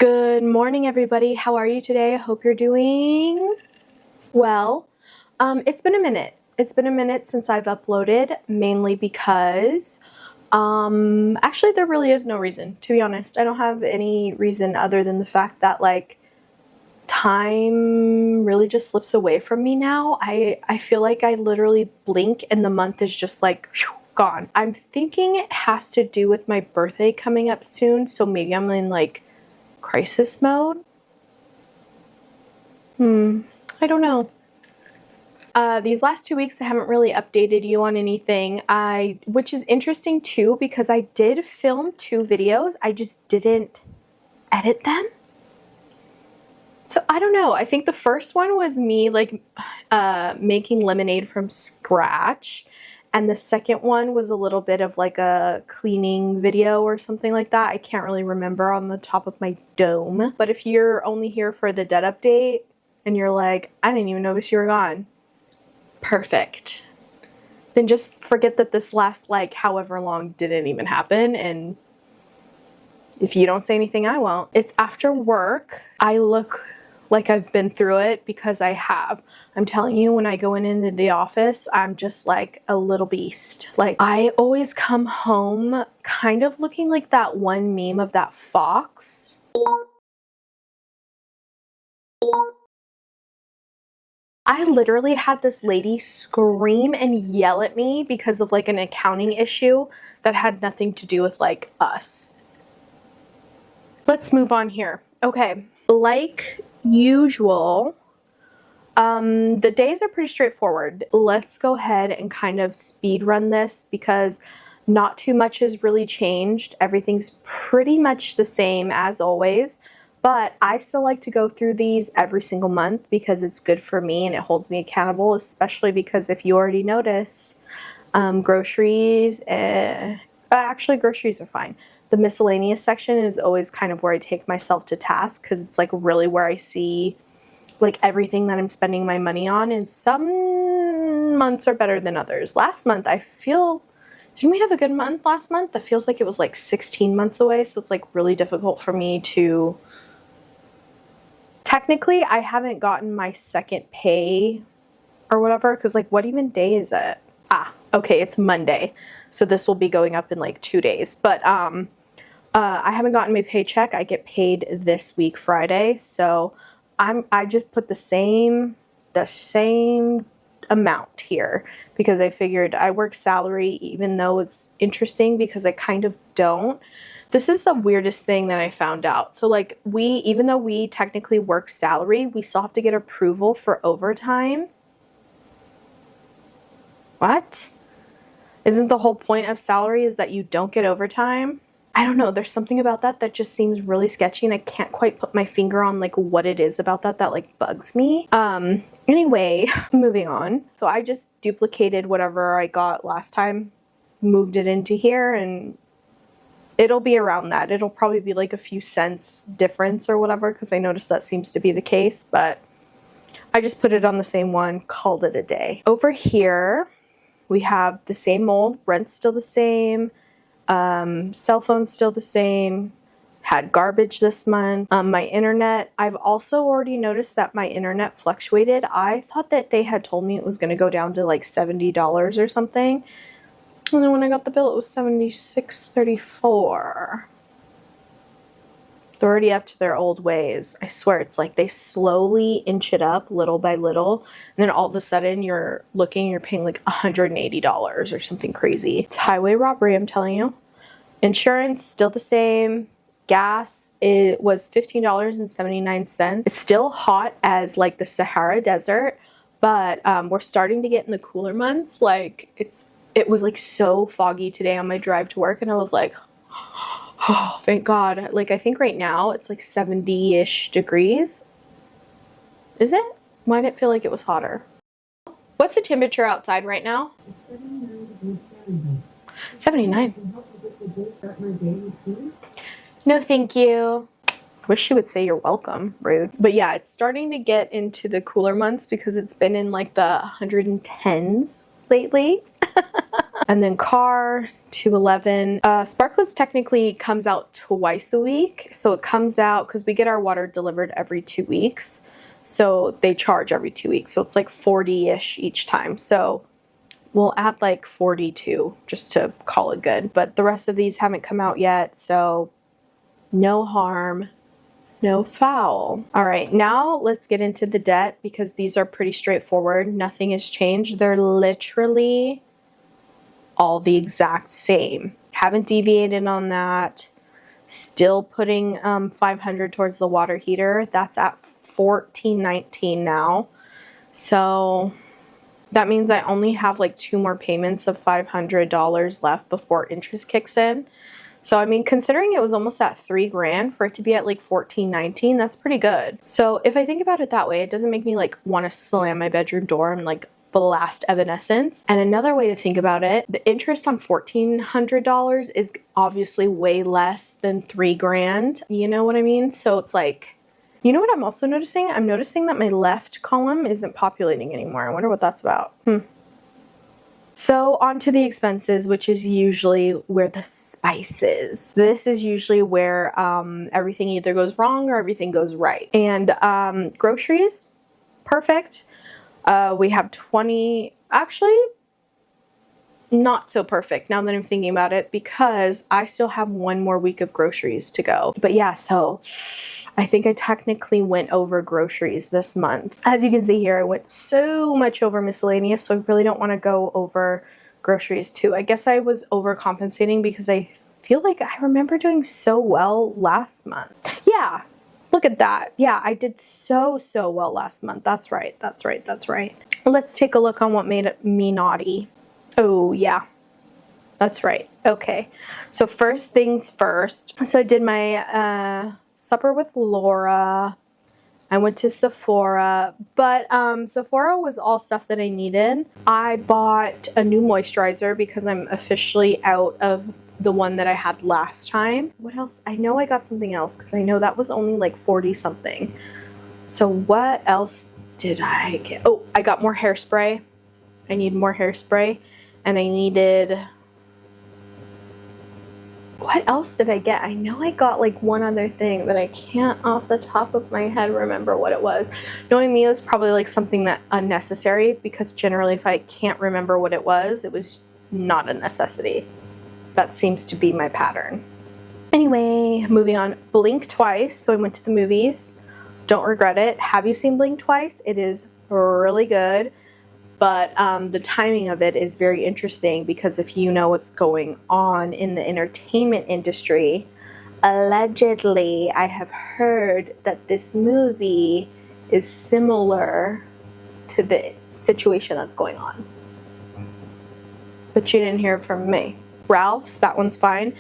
Good morning, everybody. How are you today? I hope you're doing well. It's been a minute. It's been a minute since I've uploaded, mainly because actually there really is no reason, to be honest. I don't have any reason other than the fact that like time really just slips away from me now. I feel like I literally blink and the month is just like whew, gone. I'm thinking it has to do with my birthday coming up soon, so maybe I'm in like crisis mode? I don't know. These last 2 weeks I haven't really updated you on anything, which is interesting too because I did film 2 videos, I just didn't edit them. So I don't know, I think the first one was me like making lemonade from scratch. And the second one was a little bit of like a cleaning video or something like that. I can't really remember on the top of my dome. But if you're only here for the dead update and you're like, I didn't even notice you were gone. Perfect. Then just forget that this last like however long didn't even happen. And if you don't say anything, I won't. It's after work. I look like I've been through it because I have. I'm telling you, when I go into the office, I'm just like a little beast. Like I always come home kind of looking like that one meme of that fox. I literally had this lady scream and yell at me because of like an accounting issue that had nothing to do with like us. Let's move on here. Okay, like usual, the days are pretty straightforward. Let's go ahead and kind of speed run this because not too much has really changed. Everything's pretty much the same as always, but I still like to go through these every single month because it's good for me and it holds me accountable, especially because if you already notice, groceries, actually groceries are fine. The miscellaneous section is always kind of where I take myself to task because it's like really where I see like everything that I'm spending my money on, and some months are better than others. Last month didn't we have a good month last month? That feels like it was like 16 months away, so it's like really difficult for me to... Technically, I haven't gotten my second pay or whatever because like what even day is it? Okay, it's Monday. So this will be going up in like 2 days, but I haven't gotten my paycheck. I get paid this week, Friday. So I just put the same amount here because I figured I work salary, even though it's interesting because I kind of don't. This is the weirdest thing that I found out. So like even though we technically work salary, we still have to get approval for overtime. What? Isn't the whole point of salary is that you don't get overtime? I don't know, there's something about that that just seems really sketchy and I can't quite put my finger on like what it is about that like bugs me. Anyway, moving on. So I just duplicated whatever I got last time, moved it into here, and it'll be around that. It'll probably be like a few cents difference or whatever because I noticed that seems to be the case, but I just put it on the same one, called it a day. Over here, we have the same old, rent's still the same, cell phone's still the same, had garbage this month. My internet, I've also already noticed that my internet fluctuated. I thought that they had told me it was going to go down to like $70 or something. And then when I got the bill, it was $76.34. They're already up to their old ways. I swear, it's like they slowly inch it up little by little. And then all of a sudden you're paying like $180 or something crazy. It's highway robbery, I'm telling you. Insurance, still the same. Gas, it was $15.79. It's still hot as like the Sahara Desert, but we're starting to get in the cooler months. Like it was like so foggy today on my drive to work and I was like, oh, thank God. Like, I think right now it's like 70-ish degrees. Is it? Why did it feel like it was hotter? What's the temperature outside right now? 79. No, thank you. Wish she would say you're welcome. Rude. But yeah, it's starting to get into the cooler months because it's been in like the 110s lately. And then car, $2.11. Sparkletts technically comes out twice a week. So it comes out, because we get our water delivered every 2 weeks. So they charge every 2 weeks. So it's like 40-ish each time. So we'll add like 42 just to call it good. But the rest of these haven't come out yet. So no harm, no foul. All right, now let's get into the debt, because these are pretty straightforward. Nothing has changed. They're literally all the exact same. Haven't deviated on that. Still putting $500 towards the water heater. That's at $14.19 now. So that means I only have like 2 more payments of $500 left before interest kicks in. So I mean, considering it was almost at $3 grand for it to be at like $14.19, that's pretty good. So if I think about it that way, it doesn't make me like want to slam my bedroom door and like blast Evanescence. And another way to think about it, the interest on $1,400 is obviously way less than $3 grand. You know what I mean? So it's like, you know what I'm also noticing? I'm noticing that my left column isn't populating anymore. I wonder what that's about. So on to the expenses, which is usually where the spice is. This is usually where everything either goes wrong or everything goes right. And groceries, perfect. We have 20, actually not so perfect now that I'm thinking about it, because I still have 1 more week of groceries to go. But yeah, so I think I technically went over groceries this month. As you can see here, I went so much over miscellaneous, so I really don't want to go over groceries too. I guess I was overcompensating because I feel like I remember doing so well last month. Yeah. Look at that. Yeah, I did so well last month. That's right. That's right. That's right. Let's take a look on what made me naughty. Oh, yeah. That's right. Okay. So first things first. So I did my supper with Laura. I went to Sephora, but Sephora was all stuff that I needed. I bought a new moisturizer because I'm officially out of the one that I had last time. What else? I know I got something else because I know that was only like 40 something. So what else did I get? Oh, I got more hairspray. I need more hairspray. And I needed... What else did I get? I know I got like one other thing that I can't off the top of my head remember what it was. Knowing me, it was probably like something that unnecessary, because generally if I can't remember what it was not a necessity. That seems to be my pattern. Anyway, moving on. Blink twice. So I went to the movies. Don't regret it. Have you seen Blink twice? It is really good. But the timing of it is very interesting, because if you know what's going on in the entertainment industry, allegedly I have heard that this movie is similar to the situation that's going on. But you didn't hear from me. Ralph's, that one's fine.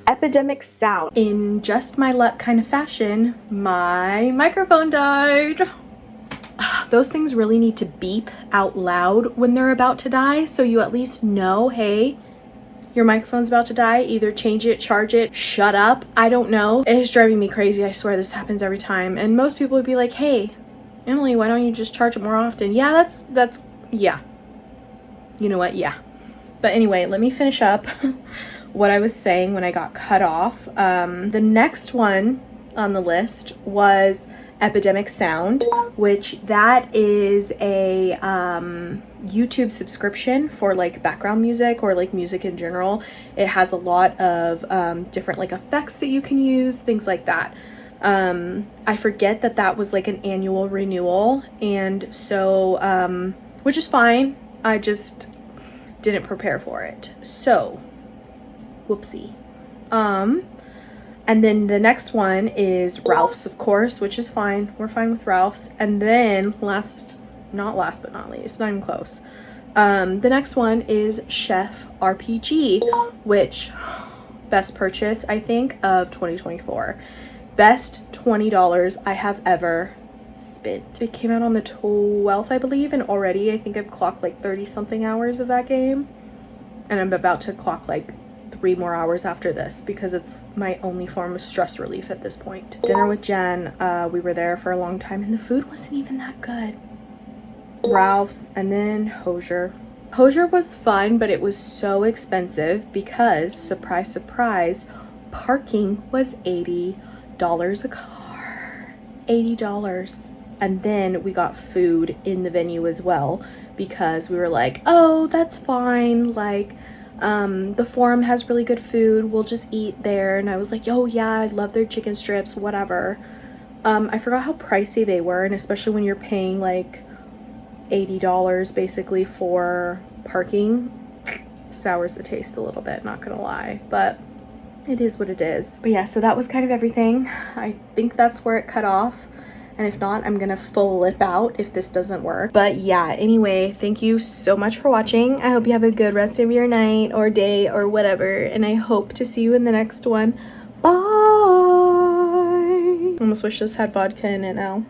Epidemic Sound. In just my luck kind of fashion, my microphone died. Those things really need to beep out loud when they're about to die, so you at least know, hey, your microphone's about to die. Either change it, charge it, shut up. I don't know. It is driving me crazy. I swear this happens every time. And most people would be like, hey, Emily, why don't you just charge it more often? Yeah, that's, yeah. You know what? Yeah. But anyway, let me finish up what I was saying when I got cut off. The next one on the list was Epidemic Sound, which that is a YouTube subscription for like background music or like music in general. It has a lot of different like effects that you can use, things like that. I forget that was like an annual renewal, and so which is fine. I just didn't prepare for it, so whoopsie. And then the next one is Ralph's, of course, which is fine. We're fine with Ralph's. And then not last but not least, not even close. The next one is Chef RPG, which best purchase, I think, of 2024. Best $20 I have ever spent. It came out on the 12th, I believe, and already I think I've clocked like 30 something hours of that game. And I'm about to clock like 3 more hours after this, because it's my only form of stress relief at this point. Dinner with Jen, we were there for a long time and the food wasn't even that good. Ralph's, and then Hosier. Hosier was fun, but it was so expensive because, surprise, surprise, parking was $80 a car. $80. And then we got food in the venue as well because we were like, oh, that's fine. Like, the Forum has really good food. We'll just eat there. And I was like, oh yeah, I love their chicken strips, whatever. I forgot how pricey they were, and especially when you're paying like $80 basically for parking, sours the taste a little bit, not gonna lie, but it is what it is. But yeah, so that was kind of everything. I think that's where it cut off, and if not, I'm gonna flip out if this doesn't work. But yeah, anyway, thank you so much for watching. I hope you have a good rest of your night or day or whatever, and I hope to see you in the next one. Bye. Almost wish this had vodka in it now.